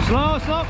Slow, slow.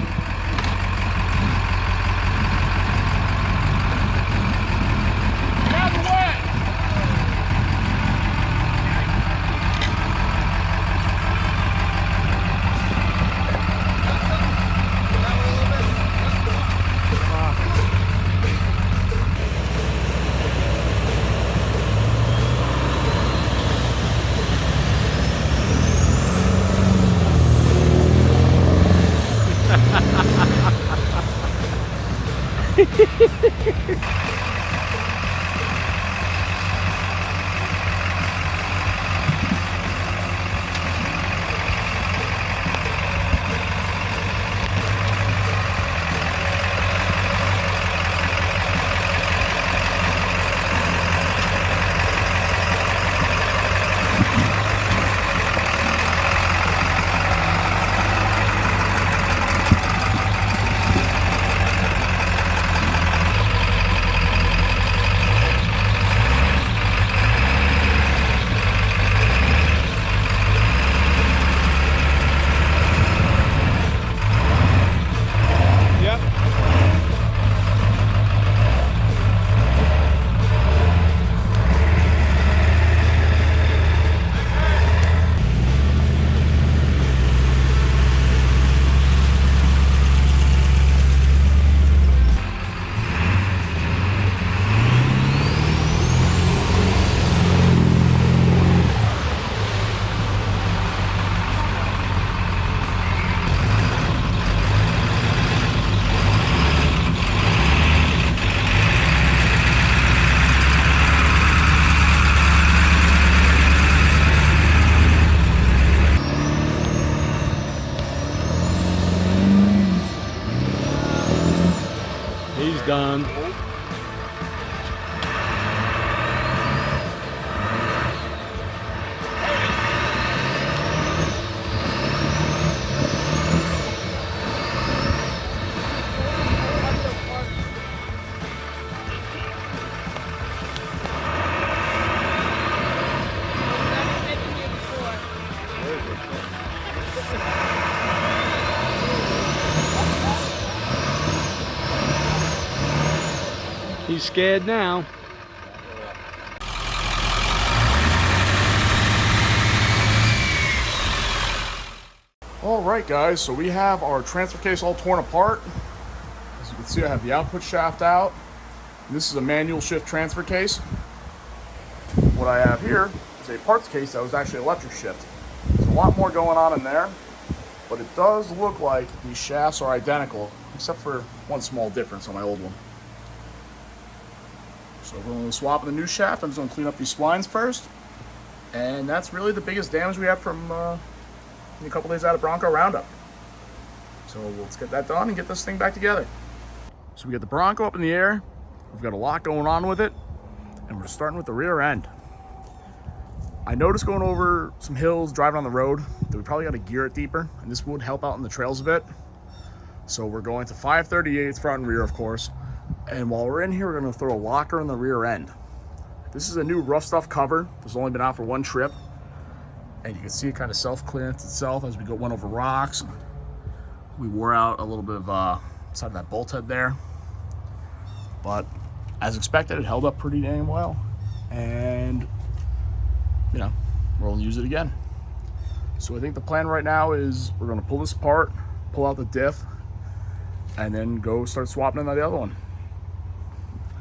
Done. He's scared now. All right, guys, so we have our transfer case all torn apart. As you can see, I have the output shaft out. This is a manual shift transfer case. What I have here is a parts case that was actually electric shift. There's a lot more going on in there, but it does look like these shafts are identical, except for one small difference on my old one. So we're going to swap in the new shaft. I'm just going to clean up these splines first. And that's really the biggest damage we have from a couple days out of Bronco Roundup. So let's get that done and get this thing back together. So we got the Bronco up in the air. We've got a lot going on with it. And we're starting with the rear end. I noticed going over some hills, driving on the road, that we probably got to gear it deeper. And this would help out in the trails a bit. So we're going to 5/38 front and rear, of course. And while we're in here, we're going to throw a locker in the rear end. This is a new rough stuff cover. It's only been out for one trip. And you can see it kind of self-clearance itself as we went over rocks. We wore out a little bit of side of that bolt head there. But as expected, it held up pretty damn well. And, you know, we're going to use it again. So I think the plan right now is we're going to pull this apart, pull out the diff, and then go start swapping in the other one.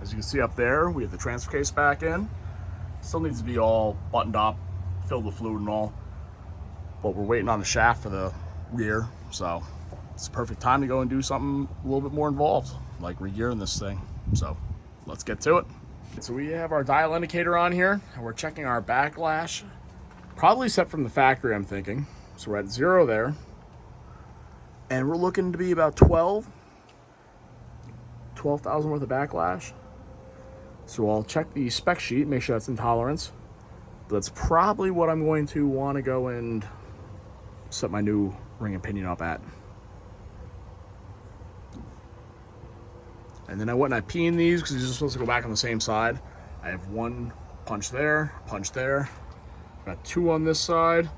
As you can see up there, we have the transfer case back in. Still needs to be all buttoned up, filled with fluid and all. But we're waiting on the shaft for the rear, so it's a perfect time to go and do something a little bit more involved, like regearing this thing. So let's get to it. So we have our dial indicator on here, and we're checking our backlash. Probably set from the factory, I'm thinking. So we're at 0 there. And we're looking to be about 12,000 worth of backlash. So I'll check the spec sheet, make sure that's in tolerance. That's probably what I'm going to want to go and set my new ring and pinion up at. And then I went and I peened these because these are supposed to go back on the same side. I have one punch there, got 2 on this side,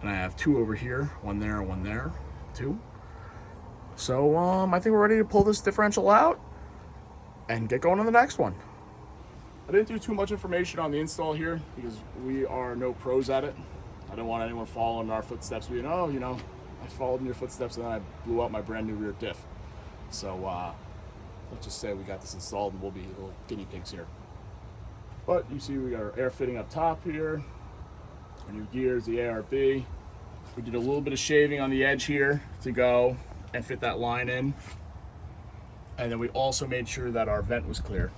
and I have 2 over here, 1 there, 1 there, 2. So I think we're ready to pull this differential out and get going on the next one. I didn't do too much information on the install here because we are no pros at it. I don't want anyone following in our footsteps being, oh, you know, I followed in your footsteps and then I blew out my brand new rear diff. So let's just say we got this installed and we'll be little guinea pigs here. But you see we got our air fitting up top here, our new gears, the ARB. We did a little bit of shaving on the edge here to go and fit that line in. And then we also made sure that our vent was clear.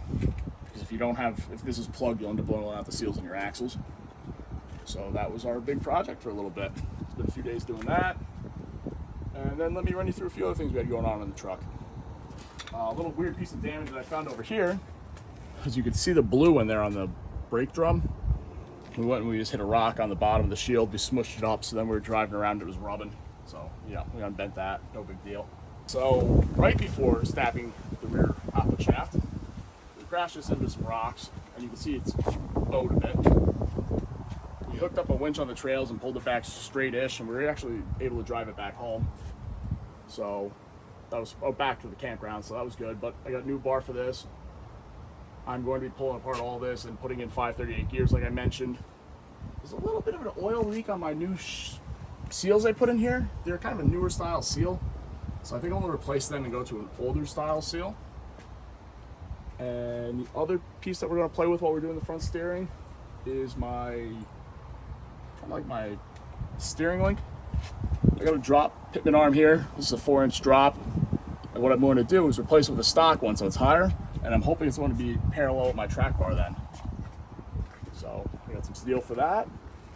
Because if this is plugged, you'll end up blowing out the seals in your axles. So that was our big project for a little bit. It's been a few days doing that. And then let me run you through a few other things we had going on in the truck. A little weird piece of damage that I found over here. As you can see the blue in there on the brake drum. We went and we just hit a rock on the bottom of the shield. We smushed it up, so then we were driving around, it was rubbing. So yeah, we unbent that, no big deal. So right before snapping the rear outlet shaft, we crashed this into some rocks, and you can see it's bowed a bit. We hooked up a winch on the trails and pulled it back straight-ish, and we were actually able to drive it back home. So that was back to the campground, so that was good. But I got a new bar for this. I'm going to be pulling apart all this and putting in 538 gears like I mentioned. There's a little bit of an oil leak on my new seals I put in here. They're kind of a newer style seal. So I think I'm going to replace them and go to an older style seal. And the other piece that we're going to play with while we're doing the front steering is my steering link. I got a drop pitman arm here. This is a 4-inch drop. And what I'm going to do is replace it with a stock one so it's higher. And I'm hoping it's going to be parallel with my track bar then. So I got some steel for that,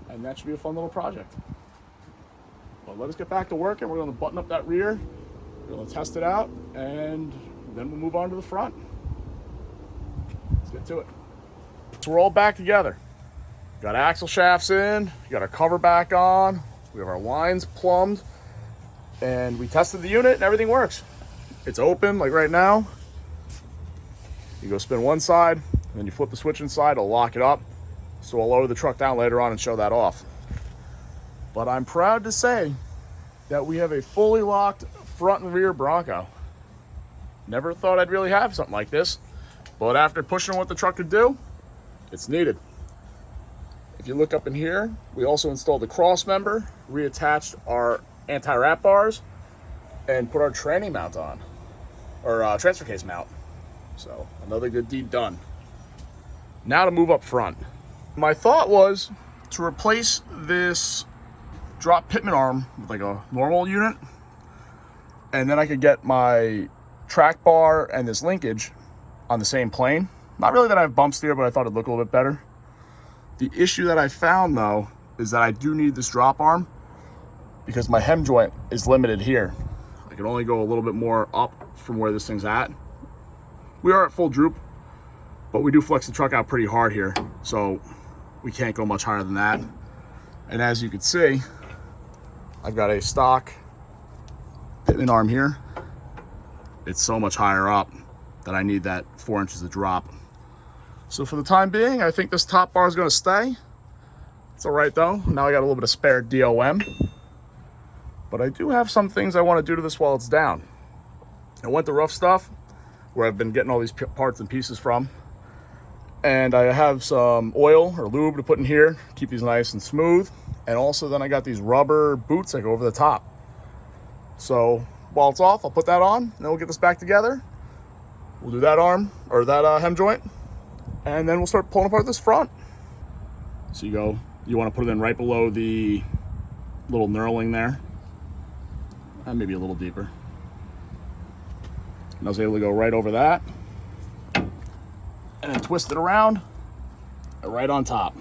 and that should be a fun little project. But let us get back to work, and we're going to button up that rear. We're going to test it out, and then we'll move on to the front. Let's get to it. So we're all back together. Got axle shafts in, got our cover back on, we have our lines plumbed, and we tested the unit and everything works. It's open like right now. You go spin one side, and then you flip the switch inside, it'll lock it up. So I'll lower the truck down later on and show that off. But I'm proud to say that we have a fully locked front and rear Bronco. Never thought I'd really have something like this, but after pushing what the truck could do, it's needed. If you look up in here, we also installed the cross member, reattached our anti-wrap bars, and put our tranny mount on, or transfer case mount. So another good deed done. Now to move up front. My thought was to replace this drop pitman arm with like a normal unit, and then I could get my track bar and this linkage on the same plane. Not really that I have bumps here, but I thought it'd look a little bit better. The issue that I found though is that I do need this drop arm because my hem joint is limited here. I can only go a little bit more up from where this thing's at. We are at full droop, but we do flex the truck out pretty hard here, so we can't go much higher than that. And as you can see, I've got a stock pitman arm here. It's so much higher up that I need that 4 inches of drop. So for the time being, I think this top bar is going to stay. It's all right though. Now I got a little bit of spare DOM, but I do have some things I want to do to this while it's down. I went to Rough Stuff, where I've been getting all these parts and pieces from. And I have some oil or lube to put in here, keep these nice and smooth. And also then I got these rubber boots that go over the top. So while it's off, I'll put that on, and then we'll get this back together. We'll do that arm, or that hem joint, and then we'll start pulling apart this front. So you want to put it in right below the little knurling there. And maybe a little deeper. And I was able to go right over that and then twist it around and right on top.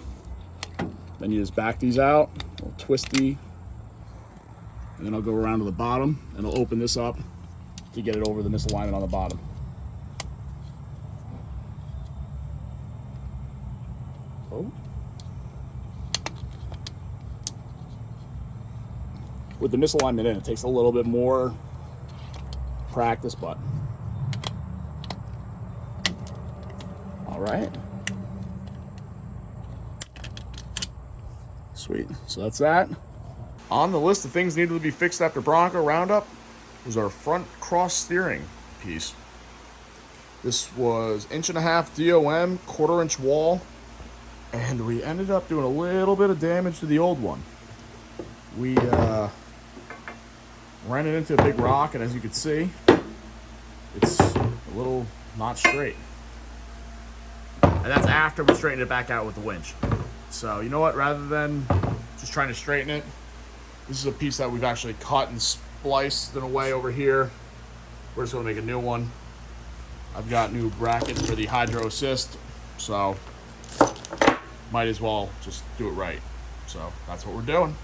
Then you just back these out, a little twisty, and then I'll go around to the bottom and I'll open this up to get it over the misalignment on the bottom. Oh. With the misalignment in, it takes a little bit more practice, but all right. Sweet. So that's that. On the list of things needed to be fixed after Bronco Roundup, was our front cross steering piece. This was 1.5 DOM, 1/4 inch wall, and we ended up doing a little bit of damage to the old one. We ran it into a big rock, and as you can see, it's a little not straight. And that's after we straightened it back out with the winch. So you know what, rather than just trying to straighten it, this is a piece that we've actually cut and spliced in a way over here. We're just gonna make a new one. I've got new brackets for the hydro assist, so might as well just do it right. So that's what we're doing.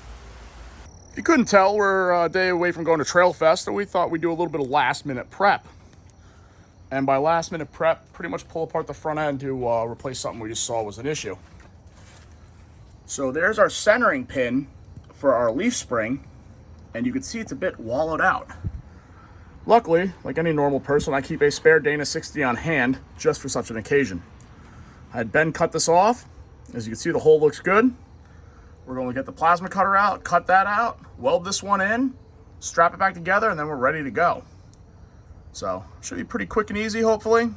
If you couldn't tell, we're a day away from going to TrailFest, and we thought we'd do a little bit of last minute prep. And by last minute prep, pretty much pull apart the front end to replace something we just saw was an issue. So there's our centering pin for our leaf spring, and you can see it's a bit wallowed out. Luckily, like any normal person, I keep a spare Dana 60 on hand just for such an occasion. I had Ben cut this off. As you can see, the hole looks good. We're going to get the plasma cutter out, cut that out, weld this one in, strap it back together, and then we're ready to go. So, should be pretty quick and easy, hopefully,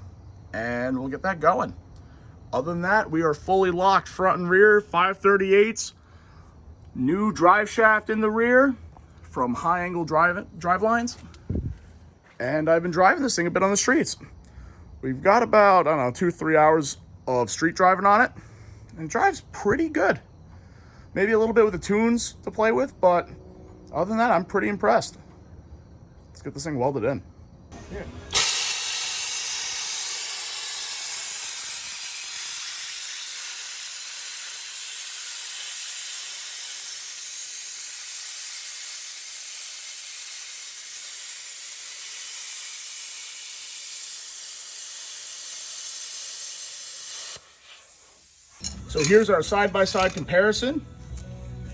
and we'll get that going. Other than that, we are fully locked front and rear, 538s, new drive shaft in the rear from High Angle Drivelines. And I've been driving this thing a bit on the streets. We've got about, I don't know, 2-3 hours of street driving on it, and it drives pretty good. Maybe a little bit with the tunes to play with, but other than that, I'm pretty impressed. Let's get this thing welded in. Yeah. So here's our side-by-side comparison.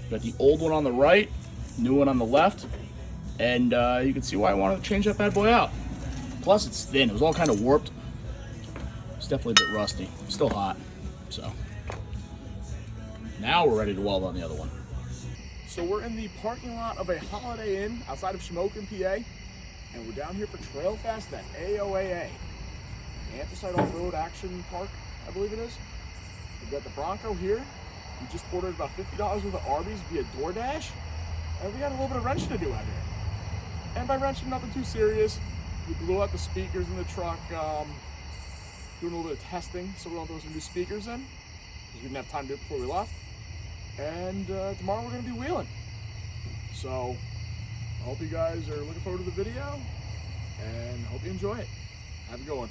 Got the old one on the right, new one on the left, and you can see why I wanted to change that bad boy out. Plus it's thin, it was all kind of warped. It's definitely a bit rusty, still hot. So now we're ready to weld on the other one. So we're in the parking lot of a Holiday Inn outside of Shamokin, PA, and we're down here for TrailFest at AOAA, Anthracite Offroad Action Park, I believe it is. We've got the Bronco here. We just ordered about $50 worth of Arby's via DoorDash, and we got a little bit of wrenching to do out here. And by wrenching, nothing too serious. We blew out the speakers in the truck, doing a little bit of testing, so we don't throw some new speakers in, because we didn't have time to do it before we left. And tomorrow we're going to be wheeling. So I hope you guys are looking forward to the video, and hope you enjoy it. Have a good one.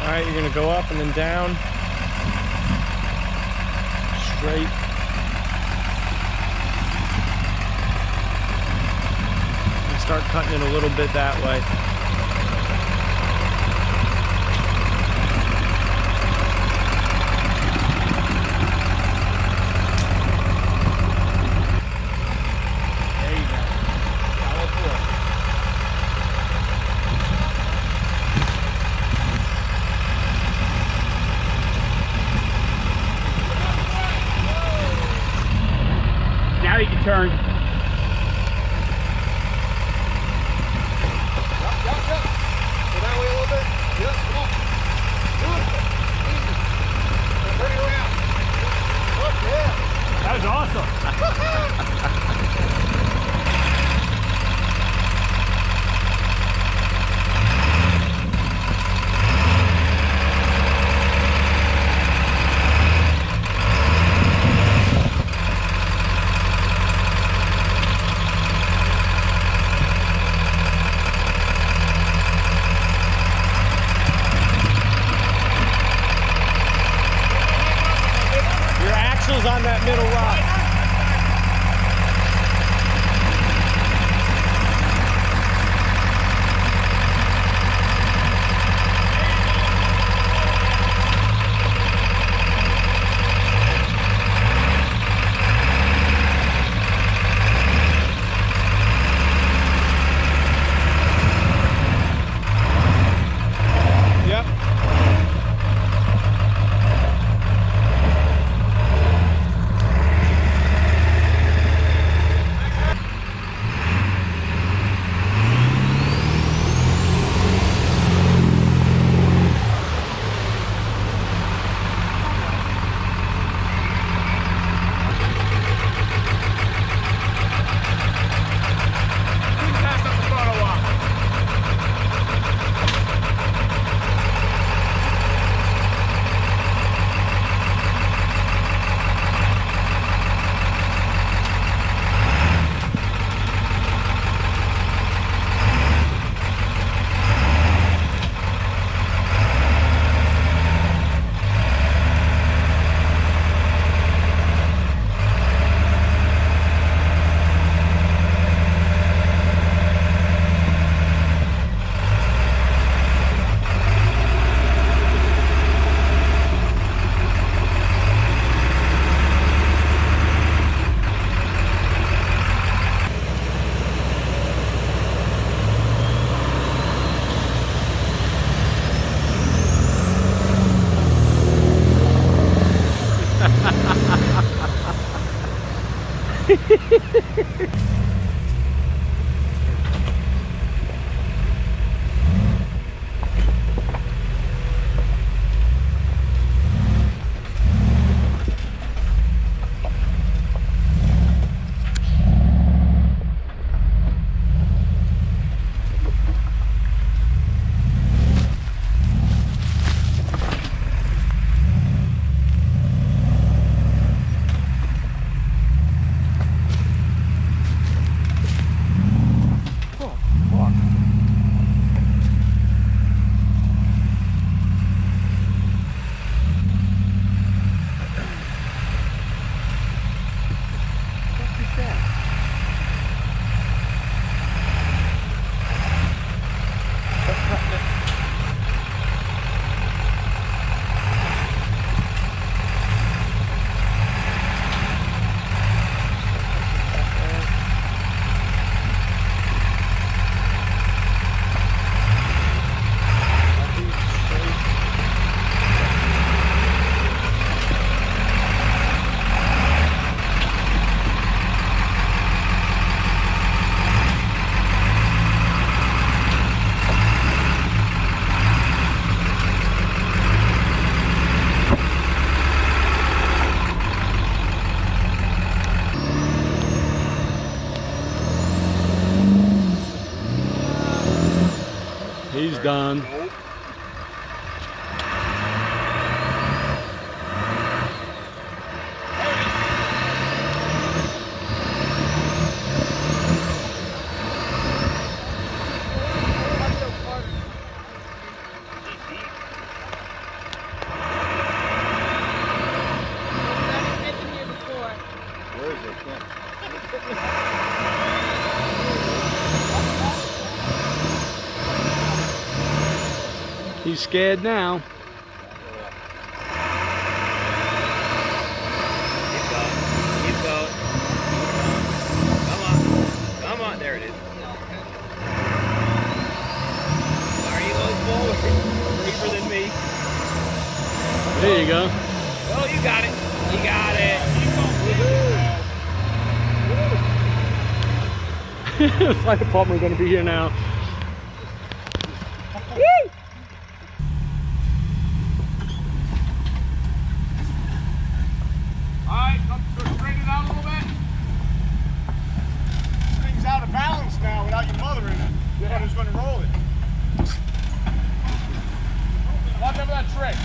All right, you're gonna go up and then down, straight. And start cutting it a little bit that way. There you go. Follow through. Now you can turn. Yep. He's done. He's scared now. Keep going. Keep going. Come on. Come on. There it is. Are you going forward? Deeper than me. There you go. Oh, you got it. You got it. Fire department are going to be here now. Alright, so straighten it out a little bit. This thing's out of balance now without your mother in it. You're the one who's going to roll it. Watch out for that trick.